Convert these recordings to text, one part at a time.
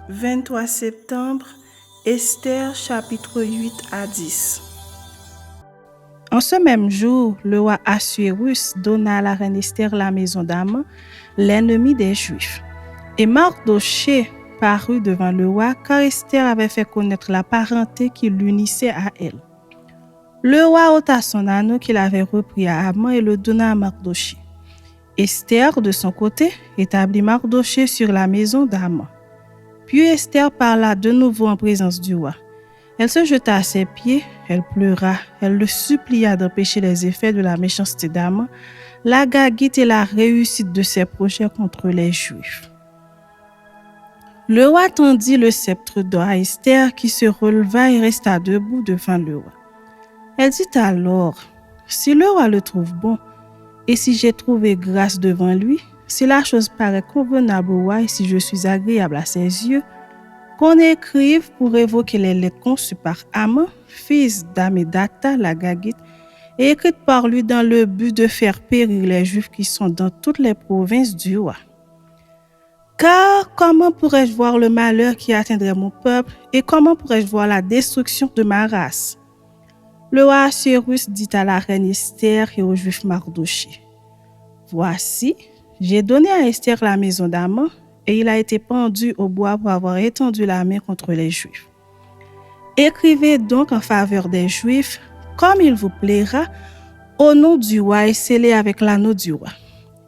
23 septembre, Esther chapitre 8 à 10. En ce même jour, le roi Assuérus donna à la reine Esther la maison d'Aman, l'ennemi des Juifs. Et Mardochée parut devant le roi, car Esther avait fait connaître la parenté qui l'unissait à elle. Le roi ôta son anneau qu'il avait repris à Aman et le donna à Mardochée. Esther, de son côté, établit Mardochée sur la maison d'Aman. Puis Esther parla de nouveau en présence du roi. Elle se jeta à ses pieds, elle pleura, elle le supplia d'empêcher les effets de la méchanceté d'Aman, la Gagite et la réussite de ses projets contre les Juifs. Le roi tendit le sceptre d'or à Esther qui se releva et resta debout devant le roi. Elle dit alors, « Si le roi le trouve bon, et si j'ai trouvé grâce devant lui, si la chose paraît convenable au roi et si je suis agréable à ses yeux, qu'on écrive pour évoquer les lettres conçues par Aman, fils d'Ammédatha, la Gagite, et écrites par lui dans le but de faire périr les Juifs qui sont dans toutes les provinces du roi. Car comment pourrais-je voir le malheur qui atteindrait mon peuple et comment pourrais-je voir la destruction de ma race? » Le roi Assuérus dit à la reine Esther et aux Juifs Mardochée, « Voici, j'ai donné à Esther la maison d'Aman, et il a été pendu au bois pour avoir étendu la main contre les Juifs. Écrivez donc en faveur des Juifs, comme il vous plaira, au nom du roi et scellé avec l'anneau du roi.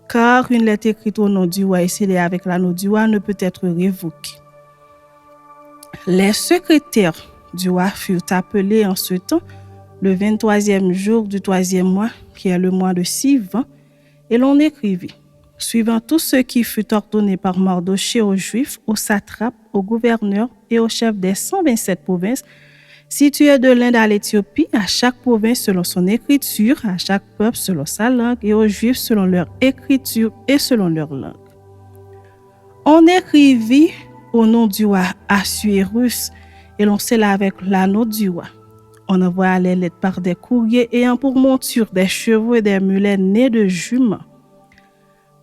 Car une lettre écrite au nom du roi et scellée avec l'anneau du roi ne peut être révoquée. » Les secrétaires du roi furent appelés en ce temps, le 23e jour du 3e mois, qui est le mois de Sivan, et l'on écrivit, suivant tout ce qui fut ordonné par Mardochée aux Juifs, aux satrapes, aux gouverneurs et aux chefs des 127 provinces, situées de l'Inde à l'Éthiopie, à chaque province selon son écriture, à chaque peuple selon sa langue, et aux Juifs selon leur écriture et selon leur langue. On écrivit au nom du roi Assuérus, et l'on scella avec l'anneau du roi. On envoya les lettres par des courriers ayant pour monture des chevaux et des mulets nés de juments.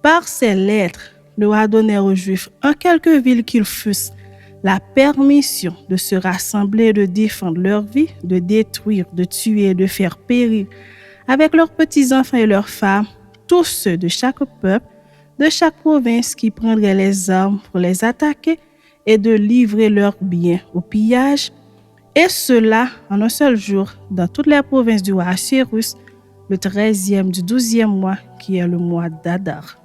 Par ces lettres, le roi donnait aux Juifs, en quelque ville qu'ils fussent, la permission de se rassembler et de défendre leur vie, de détruire, de tuer et de faire périr, avec leurs petits-enfants et leurs femmes, tous ceux de chaque peuple, de chaque province qui prendraient les armes pour les attaquer et de livrer leurs biens au pillage, et cela en un seul jour dans toutes les provinces du roi Assuérus, le 13e du 12e mois, qui est le mois d'Adar.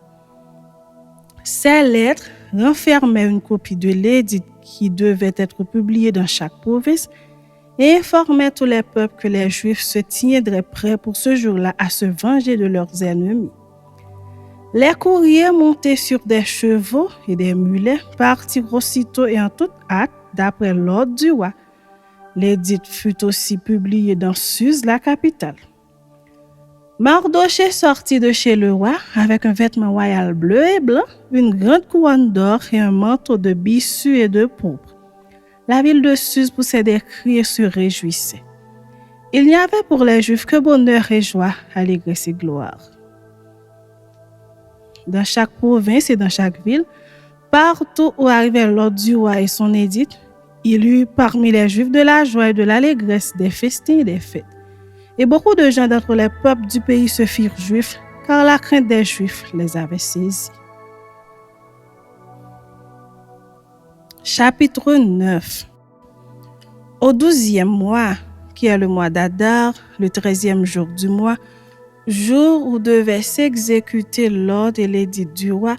Ces lettres renfermaient une copie de l'édit qui devait être publiée dans chaque province et informaient tous les peuples que les Juifs se tiendraient prêts pour ce jour-là à se venger de leurs ennemis. Les courriers montés sur des chevaux et des mulets partirent aussitôt et en toute hâte d'après l'ordre du roi. L'édit fut aussi publié dans Suse, la capitale. Mardochée sortit de chez le roi avec un vêtement royal bleu et blanc, une grande couronne d'or et un manteau de bissu et de pourpre. La ville de Suse poussait des cris et se réjouissait. Il n'y avait pour les Juifs que bonheur et joie, allégresse et gloire. Dans chaque province et dans chaque ville, partout où arrivait l'ordre du roi et son édit, il y eut parmi les Juifs de la joie et de l'allégresse, des festins et des fêtes. Et beaucoup de gens d'entre les peuples du pays se firent juifs, car la crainte des Juifs les avait saisis. Chapitre 9. Au 12e mois, qui est le mois d'Adar, le 13e jour du mois, jour où devait s'exécuter l'ordre et l'édit du roi,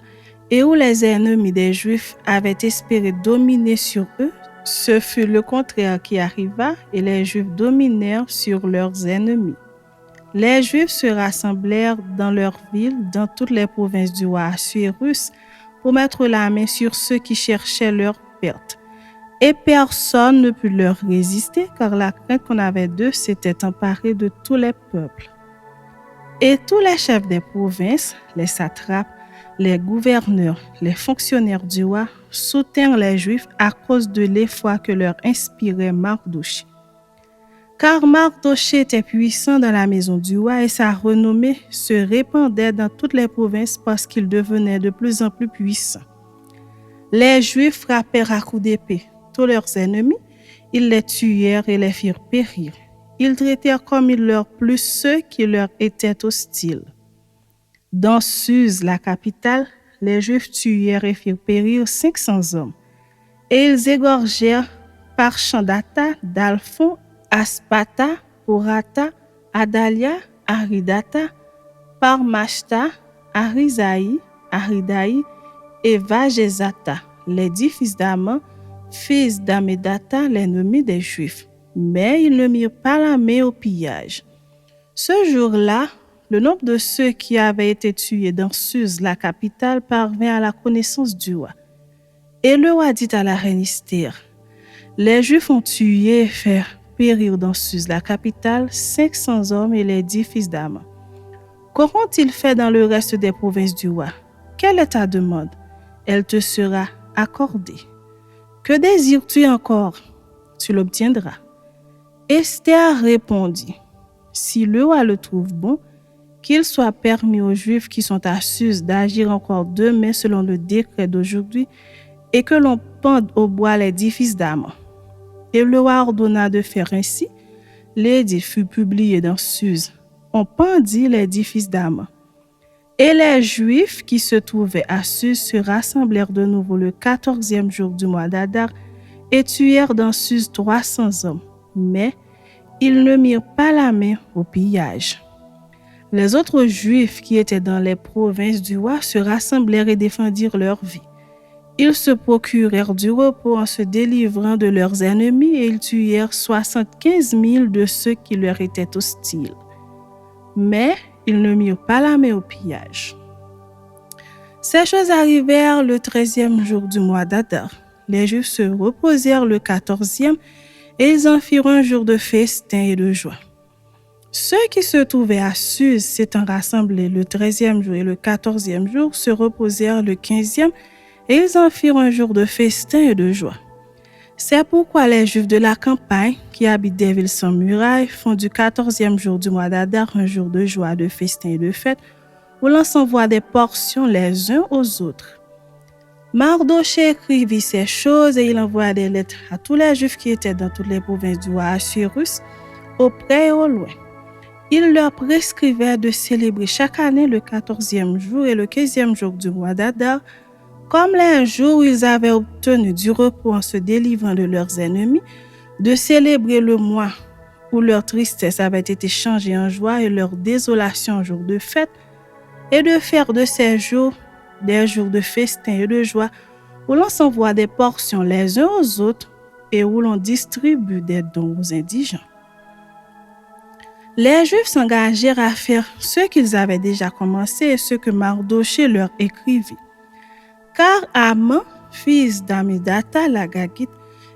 et où les ennemis des Juifs avaient espéré dominer sur eux, ce fut le contraire qui arriva et les Juifs dominèrent sur leurs ennemis. Les Juifs se rassemblèrent dans leur ville, dans toutes les provinces du roi Assuérus, pour mettre la main sur ceux qui cherchaient leur perte. Et personne ne put leur résister, car la crainte qu'on avait d'eux s'était emparée de tous les peuples. Et tous les chefs des provinces, les satrapes, les gouverneurs, les fonctionnaires du roi soutinrent les Juifs à cause de l'effroi que leur inspirait Mardochée. Car Mardochée était puissant dans la maison du roi et sa renommée se répandait dans toutes les provinces parce qu'il devenait de plus en plus puissant. Les Juifs frappèrent à coups d'épée tous leurs ennemis, ils les tuèrent et les firent périr. Ils traitèrent comme il leur plut ceux qui leur étaient hostiles. Dans Suse, la capitale, les Juifs tuèrent et firent périr 500 hommes. Et ils égorgèrent Parchandata, Dalphon, Aspata, Porata, Adalia, Aridata, Parmashta, Arisaï, Aridaï et Vagezata, les 10 fils d'Aman, fils d'Amedata, l'ennemi des Juifs. Mais ils ne mirent pas la main au pillage. Ce jour-là, le nombre de ceux qui avaient été tués dans Suse, la capitale, parvint à la connaissance du roi. Et le roi dit à la reine Esther, « Les Juifs ont tué et fait périr dans Suse, la capitale, 500 hommes et les 10 fils d'Aman. Qu'auront-ils fait dans le reste des provinces du roi? Quelle est ta demande? Elle te sera accordée. Que désires-tu encore? Tu l'obtiendras. » Esther répondit, « Si le roi le trouve bon, qu'il soit permis aux Juifs qui sont à Suse d'agir encore demain selon le décret d'aujourd'hui et que l'on pende au bois les 10 fils d'Aman. » Et le roi ordonna de faire ainsi. L'édit fut publié dans Suse. On pendit les 10 fils d'Aman. Et les Juifs qui se trouvaient à Suse se rassemblèrent de nouveau le 14e jour du mois d'Adar et tuèrent dans Suse 300 hommes. Mais ils ne mirent pas la main au pillage. Les autres Juifs qui étaient dans les provinces du roi se rassemblèrent et défendirent leur vie. Ils se procurèrent du repos en se délivrant de leurs ennemis et ils tuèrent 75 000 de ceux qui leur étaient hostiles. Mais ils ne mirent pas la main au pillage. Ces choses arrivèrent le 13e jour du mois d'Adar. Les Juifs se reposèrent le 14e et ils en firent un jour de festin et de joie. Ceux qui se trouvaient à Suse s'étant rassemblés le 13e jour et le 14e jour se reposèrent le 15e et ils en firent un jour de festin et de joie. C'est pourquoi les Juifs de la campagne, qui habitent des villes sans murailles, font du 14e jour du mois d'Adar un jour de joie, de festin et de fête, où l'on s'envoie des portions les uns aux autres. Mardochée écrivit ces choses et il envoya des lettres à tous les Juifs qui étaient dans toutes les provinces du roi Assuérus, au près et au loin. Il leur prescrivait de célébrer chaque année le 14e jour et le 15e jour du mois d'Adar, comme les jours où ils avaient obtenu du repos en se délivrant de leurs ennemis, de célébrer le mois où leur tristesse avait été changée en joie et leur désolation en jour de fête, et de faire de ces jours des jours de festin et de joie, où l'on s'envoie des portions les uns aux autres et où l'on distribue des dons aux indigents. Les Juifs s'engagèrent à faire ce qu'ils avaient déjà commencé et ce que Mardochée leur écrivit. Car Aman, fils d'Amidata, l'Agagite,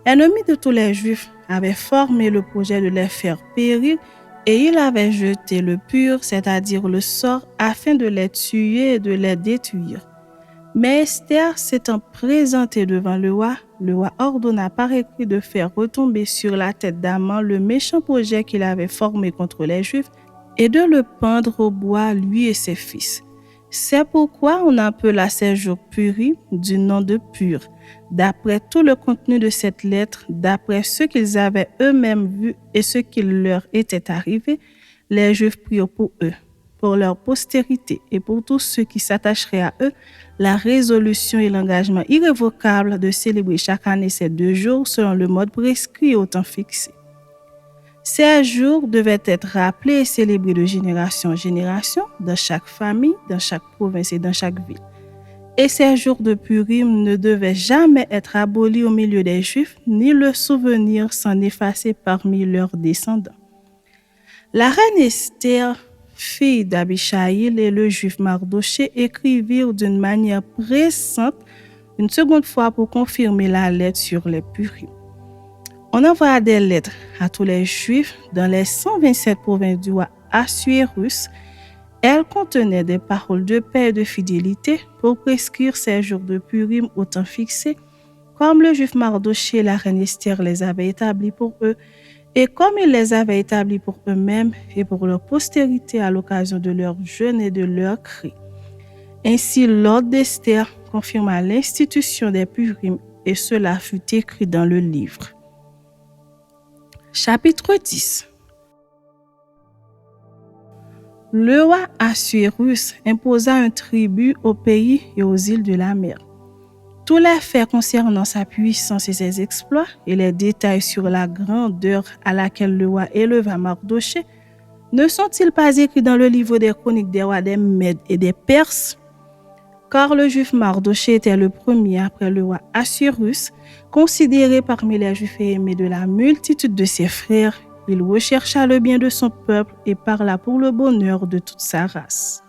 ennemi de tous les Juifs, avait formé le projet de les faire périr et il avait jeté le pur, c'est-à-dire le sort, afin de les tuer et de les détruire. Mais Esther s'étant présentée devant le roi ordonna par écrit de faire retomber sur la tête d'Aman le méchant projet qu'il avait formé contre les Juifs et de le pendre au bois, lui et ses fils. C'est pourquoi on appela ces jours Purim du nom de Pur. D'après tout le contenu de cette lettre, d'après ce qu'ils avaient eux-mêmes vu et ce qui leur était arrivé, les Juifs prirent pour eux, pour leur postérité et pour tous ceux qui s'attacheraient à eux, la résolution et l'engagement irrévocable de célébrer chaque année ces 2 jours selon le mode prescrit et au temps fixé. Ces jours devaient être rappelés et célébrés de génération en génération, dans chaque famille, dans chaque province et dans chaque ville. Et ces jours de Purim ne devaient jamais être abolis au milieu des Juifs, ni le souvenir s'en effacer parmi leurs descendants. La reine Esther, fille d'Abishaïl, et le juif Mardochée écrivirent d'une manière pressante une seconde fois pour confirmer la lettre sur les Purim. On envoya des lettres à tous les Juifs dans les 127 provinces du roi Assuérus. Elles contenaient des paroles de paix et de fidélité pour prescrire ces jours de Purim au temps fixé, comme le juif Mardochée et la reine Esther les avaient établis pour eux, et comme ils les avaient établis pour eux-mêmes et pour leur postérité à l'occasion de leur jeûne et de leurs cris. Ainsi, l'ordre d'Esther confirma l'institution des Purim et cela fut écrit dans le livre. Chapitre 10. Le roi Assuérus imposa un tribut au pays et aux îles de la mer. Tous les faits concernant sa puissance et ses exploits et les détails sur la grandeur à laquelle le roi éleva Mardochée ne sont-ils pas écrits dans le livre des chroniques des rois des Mèdes et des Perses? Car le juif Mardochée était le premier après le roi Assuérus, considéré parmi les juifs et aimé de la multitude de ses frères. Il rechercha le bien de son peuple et parla pour le bonheur de toute sa race.